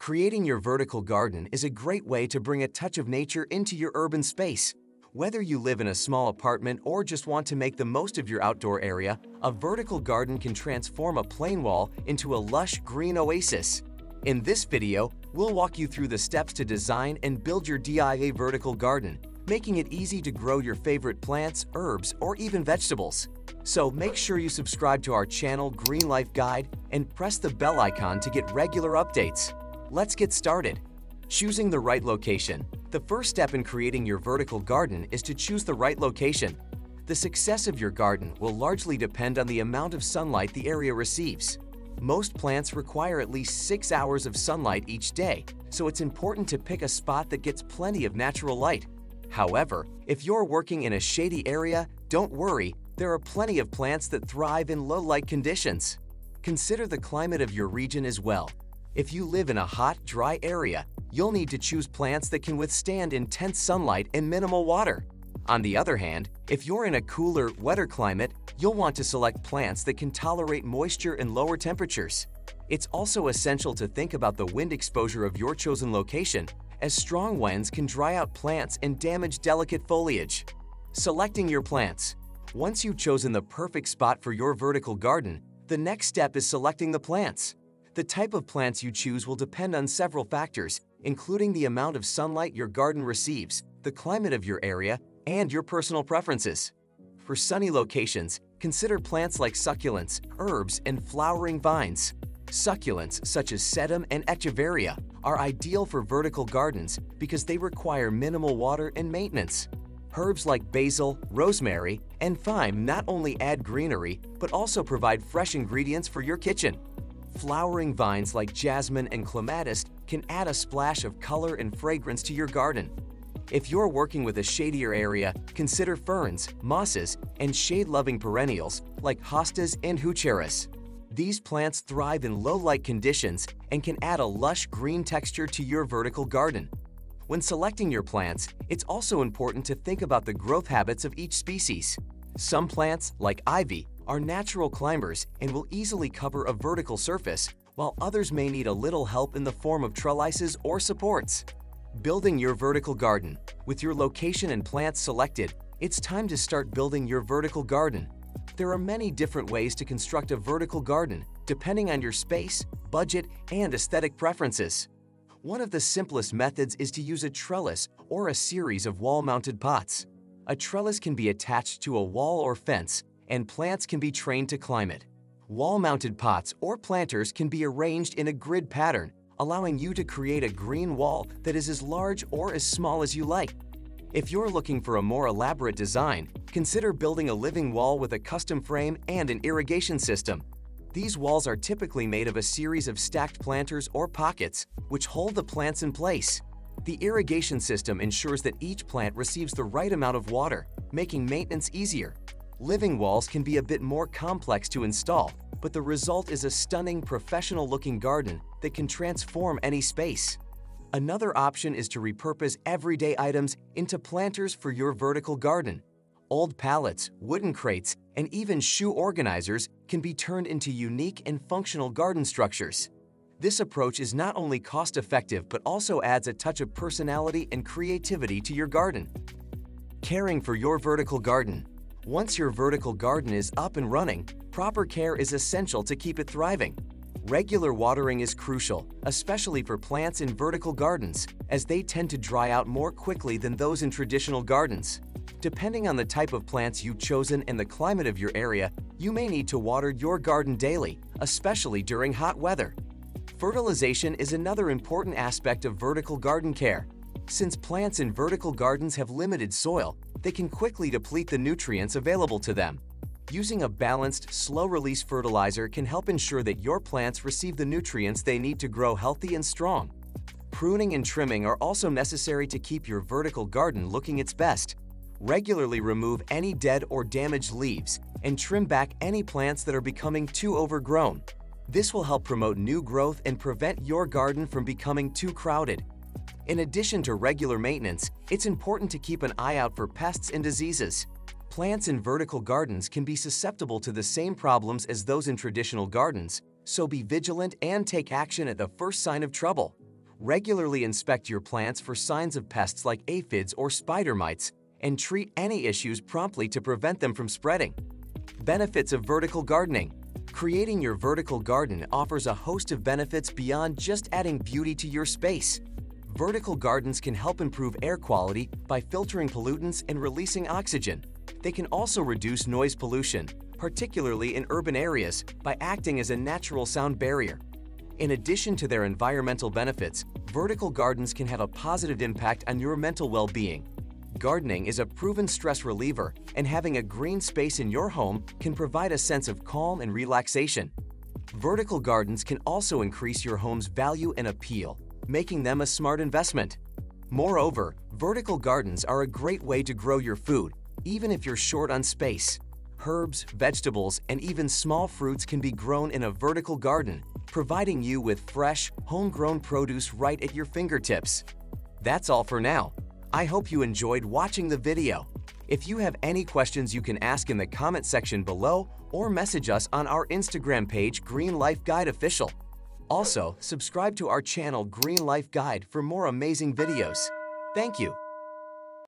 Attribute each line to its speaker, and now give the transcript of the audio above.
Speaker 1: Creating your vertical garden is a great way to bring a touch of nature into your urban space. Whether you live in a small apartment or just want to make the most of your outdoor area, a vertical garden can transform a plain wall into a lush green oasis. In this video, we'll walk you through the steps to design and build your DIY vertical garden, making it easy to grow your favorite plants, herbs, or even vegetables. So make sure you subscribe to our channel Green Life Guide and press the bell icon to get regular updates. Let's get started. Choosing the right location. The first step in creating your vertical garden is to choose the right location. The success of your garden will largely depend on the amount of sunlight the area receives. Most plants require at least 6 hours of sunlight each day, so it's important to pick a spot that gets plenty of natural light. However, if you're working in a shady area, don't worry, there are plenty of plants that thrive in low-light conditions. Consider the climate of your region as well. If you live in a hot, dry area, you'll need to choose plants that can withstand intense sunlight and minimal water. On the other hand, if you're in a cooler, wetter climate, you'll want to select plants that can tolerate moisture and lower temperatures. It's also essential to think about the wind exposure of your chosen location, as strong winds can dry out plants and damage delicate foliage. Selecting your plants. Once you've chosen the perfect spot for your vertical garden, the next step is selecting the plants. The type of plants you choose will depend on several factors, including the amount of sunlight your garden receives, the climate of your area, and your personal preferences. For sunny locations, consider plants like succulents, herbs, and flowering vines. Succulents such as sedum and echeveria are ideal for vertical gardens because they require minimal water and maintenance. Herbs like basil, rosemary, and thyme not only add greenery, but also provide fresh ingredients for your kitchen. Flowering vines like jasmine and clematis can add a splash of color and fragrance to your garden. If you're working with a shadier area, consider ferns, mosses, and shade-loving perennials like hostas and heucheras. These plants thrive in low-light conditions and can add a lush green texture to your vertical garden. When selecting your plants, it's also important to think about the growth habits of each species. Some plants, like ivy, are natural climbers and will easily cover a vertical surface, while others may need a little help in the form of trellises or supports. Building your vertical garden. With your location and plants selected, it's time to start building your vertical garden. There are many different ways to construct a vertical garden, depending on your space, budget, and aesthetic preferences. One of the simplest methods is to use a trellis or a series of wall-mounted pots. A trellis can be attached to a wall or fence, and plants can be trained to climb it. Wall-mounted pots or planters can be arranged in a grid pattern, allowing you to create a green wall that is as large or as small as you like. If you're looking for a more elaborate design, consider building a living wall with a custom frame and an irrigation system. These walls are typically made of a series of stacked planters or pockets, which hold the plants in place. The irrigation system ensures that each plant receives the right amount of water, making maintenance easier. Living walls can be a bit more complex to install, but the result is a stunning, professional-looking garden that can transform any space. Another option is to repurpose everyday items into planters for your vertical garden. Old pallets, wooden crates, and even shoe organizers can be turned into unique and functional garden structures. This approach is not only cost-effective but also adds a touch of personality and creativity to your garden. Caring for your vertical garden. Once your vertical garden is up and running, proper care is essential to keep it thriving. Regular watering is crucial, especially for plants in vertical gardens, as they tend to dry out more quickly than those in traditional gardens. Depending on the type of plants you've chosen and the climate of your area, you may need to water your garden daily, especially during hot weather. Fertilization is another important aspect of vertical garden care. Since plants in vertical gardens have limited soil, they can quickly deplete the nutrients available to them. Using a balanced, slow-release fertilizer can help ensure that your plants receive the nutrients they need to grow healthy and strong. Pruning and trimming are also necessary to keep your vertical garden looking its best. Regularly remove any dead or damaged leaves and trim back any plants that are becoming too overgrown. This will help promote new growth and prevent your garden from becoming too crowded. In addition to regular maintenance, it's important to keep an eye out for pests and diseases. Plants in vertical gardens can be susceptible to the same problems as those in traditional gardens, so be vigilant and take action at the first sign of trouble. Regularly inspect your plants for signs of pests like aphids or spider mites, and treat any issues promptly to prevent them from spreading. Benefits of vertical gardening. Creating your vertical garden offers a host of benefits beyond just adding beauty to your space. Vertical gardens can help improve air quality by filtering pollutants and releasing oxygen. They can also reduce noise pollution, particularly in urban areas, by acting as a natural sound barrier. In addition to their environmental benefits, vertical gardens can have a positive impact on your mental well-being. Gardening is a proven stress reliever, and having a green space in your home can provide a sense of calm and relaxation. Vertical gardens can also increase your home's value and appeal, making them a smart investment. Moreover, vertical gardens are a great way to grow your food, even if you're short on space. Herbs, vegetables, and even small fruits can be grown in a vertical garden, providing you with fresh, homegrown produce right at your fingertips. That's all for now. I hope you enjoyed watching the video. If you have any questions, you can ask in the comment section below or message us on our Instagram page, Green Life Guide Official. Also, subscribe to our channel, Green Life Guide, for more amazing videos. Thank you.